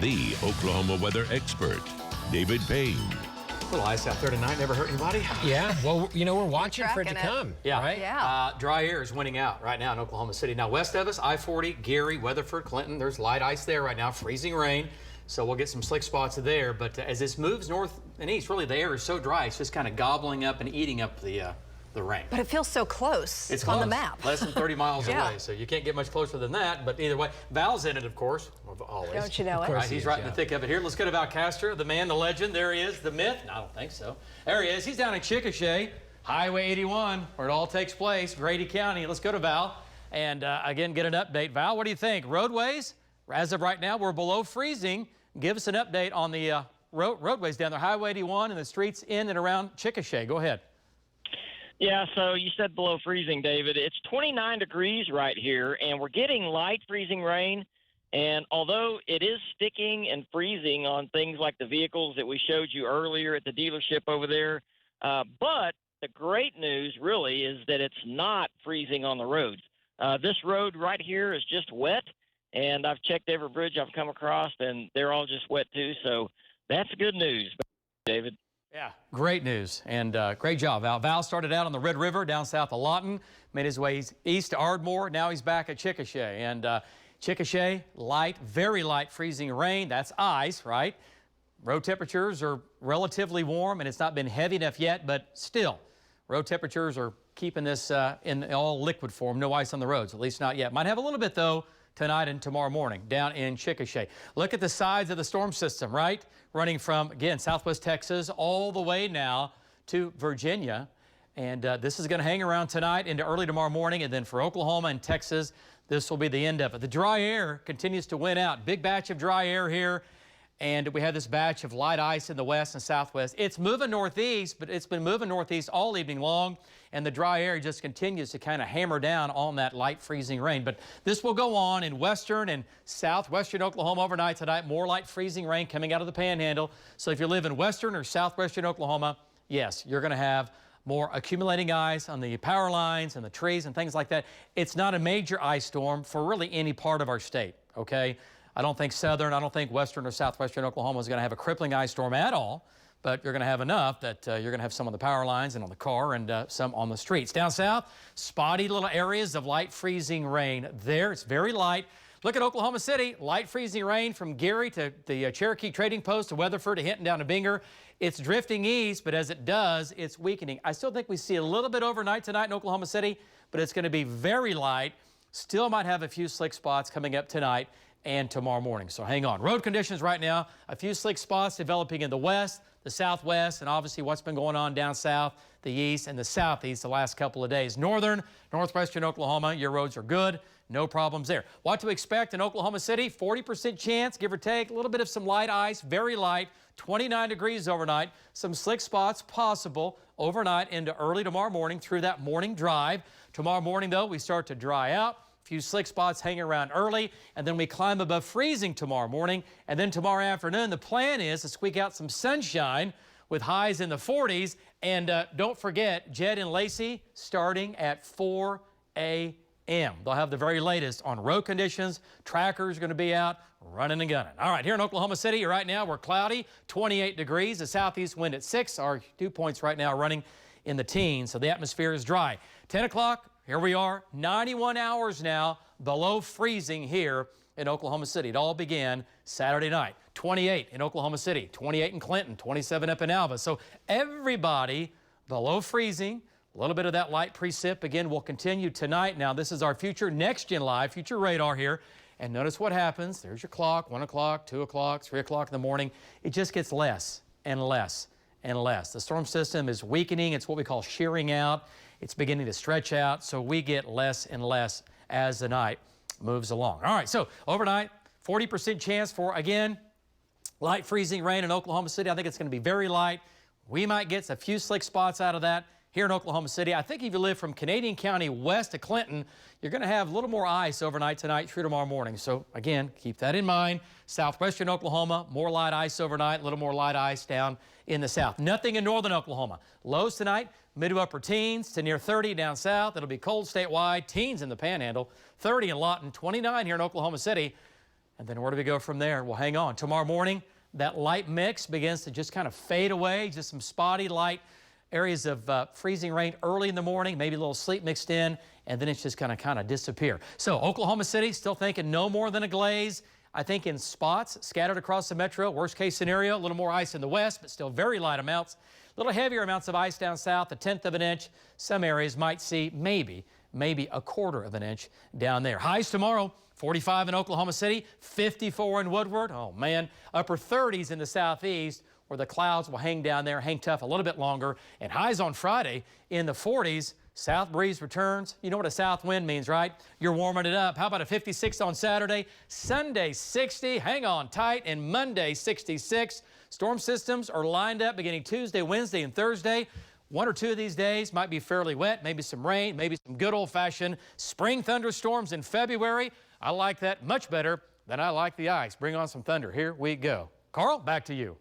the Oklahoma weather expert, David Payne. A little ice out there tonight. Never hurt anybody? Yeah, well, you know, we're watching for it to come. Yeah. Right? Yeah. Dry air is winning out right now in Oklahoma City. Now, west of us, I-40, Gary, Weatherford, Clinton, there's light ice there right now, freezing rain. So we'll get some slick spots there. But as this moves north and east, really the air is so dry, it's just kind of gobbling up and eating up the rain. But it feels so close It's on close. the map. Less than 30 miles Yeah. away, so you can't get much closer than that. But either way, Val's in it, of course, always. Don't you know it? Right, he's right in the thick of it here. Let's go to Val Castro, the man, the legend. There he is, the myth. No, I don't think so. There he is. He's down in Chickasha, Highway 81, where it all takes place, Grady County. Let's go to Val and, again, get an update. Val, what do you think? Roadways, as of right now, we're below freezing. Give us an update on the roadways down there, Highway 81 and the streets in and around Chickasha. Go ahead. Yeah, so you said below freezing, David. It's 29 degrees right here, and we're getting light freezing rain. And although it is sticking and freezing on things like the vehicles that we showed you earlier at the dealership over there, but the great news really is that it's not freezing on the roads. This road right here is just wet, and I've checked every bridge I've come across, and they're all just wet too. So that's good news, David. Yeah, great news, and great job, Val. Val started out on the Red River down south of Lawton, made his way east to Ardmore. Now he's back at Chickasha. And Chickasha, light, very light freezing rain. That's ice, right? Road temperatures are relatively warm, and it's not been heavy enough yet, but still, road temperatures are keeping this in all liquid form. No ice on the roads, at least not yet. Might have a little bit, though, tonight and tomorrow morning down in Chickasha. Look at the sides of the storm system, right? Running from, again, southwest Texas all the way now to Virginia. And this is going to hang around tonight into early tomorrow morning. And then for Oklahoma and Texas, this will be the end of it. The dry air continues to win out. Big batch of dry air here. And we have this batch of light ice in the west and southwest. It's moving northeast, but it's been moving northeast all evening long. And the dry air just continues to kind of hammer down on that light freezing rain. But this will go on in western and southwestern Oklahoma overnight tonight. More light freezing rain coming out of the panhandle. So if you live in western or southwestern Oklahoma, yes, you're going to have more accumulating ice on the power lines and the trees and things like that. It's not a major ice storm for really any part of our state, okay? I don't think southern, I don't think western or southwestern Oklahoma is going to have a crippling ice storm at all, but you're going to have enough that you're going to have some on the power lines and on the car and some on the streets. Down south, spotty little areas of light freezing rain there. It's very light. Look at Oklahoma City, light freezing rain from Gary to the Cherokee Trading Post to Weatherford to Hinton down to Binger. It's drifting east, but as it does, it's weakening. I still think we see a little bit overnight tonight in Oklahoma City, but it's going to be very light. Still might have a few slick spots coming up tonight and tomorrow morning. So hang on. Road conditions right now, a few slick spots developing in the west, the southwest, and obviously what's been going on down south, the east, and the southeast the last couple of days. Northern, northwestern Oklahoma, your roads are good. No problems there. What to expect in Oklahoma City, 40% chance, give or take, a little bit of some light ice, very light, 29 degrees overnight. Some slick spots possible overnight into early tomorrow morning through that morning drive. Tomorrow morning, though, we start to dry out. A few slick spots hanging around early, and then we climb above freezing tomorrow morning. And then tomorrow afternoon, the plan is to squeak out some sunshine with highs in the 40s. And don't forget, Jed and Lacey starting at 4 a.m. They'll have the very latest on road conditions. Trackers are going to be out running and gunning. All right, here in Oklahoma City right now, we're cloudy, 28 degrees. The southeast wind at 6. Our dew points right now running in the teens, so the atmosphere is dry. 10 o'clock. Here we are, 91 hours now below freezing here in Oklahoma City. It all began Saturday night. 28 in Oklahoma City, 28 in Clinton, 27 up in Alva. So everybody below freezing. A little bit of that light precip again will continue tonight. Now this is our future Next Gen Live, future radar here. And notice what happens. There's your clock, 1 o'clock, 2 o'clock, 3 o'clock in the morning. It just gets less and less and less. The storm system is weakening. It's what we call shearing out. It's beginning to stretch out, so we get less and less as the night moves along. All right, so overnight, 40% chance for, again, light freezing rain in Oklahoma City. I think it's going to be very light. We might get a few slick spots out of that here in Oklahoma City. I think if you live from Canadian County west to Clinton, you're going to have a little more ice overnight tonight through tomorrow morning. So, again, keep that in mind. Southwestern Oklahoma, more light ice overnight, a little more light ice down in the south. Nothing in northern Oklahoma. Lows tonight, mid to upper teens to near 30 down south. It'll be cold statewide, teens in the panhandle, 30 in Lawton, 29 here in Oklahoma City. And then where do we go from there? Well, hang on. Tomorrow morning, that light mix begins to just kind of fade away. Just some spotty light areas of freezing rain early in the morning, maybe a little sleet mixed in, and then it's just going to kind of disappear. So Oklahoma City still thinking no more than a glaze. I think in spots scattered across the metro. Worst case scenario, a little more ice in the west, but still very light amounts. A little heavier amounts of ice down south, 1/10 of an inch. Some areas might see maybe 1/4 of an inch down there. Highs tomorrow, 45 in Oklahoma City, 54 in Woodward. Oh man, upper 30s in the southeast, where the clouds will hang down there, hang tough a little bit longer. And highs on Friday in the 40s. South breeze returns. You know what a south wind means, right? You're warming it up. How about a 56 on Saturday? Sunday, 60. Hang on tight. And Monday, 66. Storm systems are lined up beginning Tuesday, Wednesday, and Thursday. One or two of these days might be fairly wet, maybe some rain, maybe some good old-fashioned spring thunderstorms in February. I like that much better than I like the ice. Bring on some thunder. Here we go. Carl, back to you.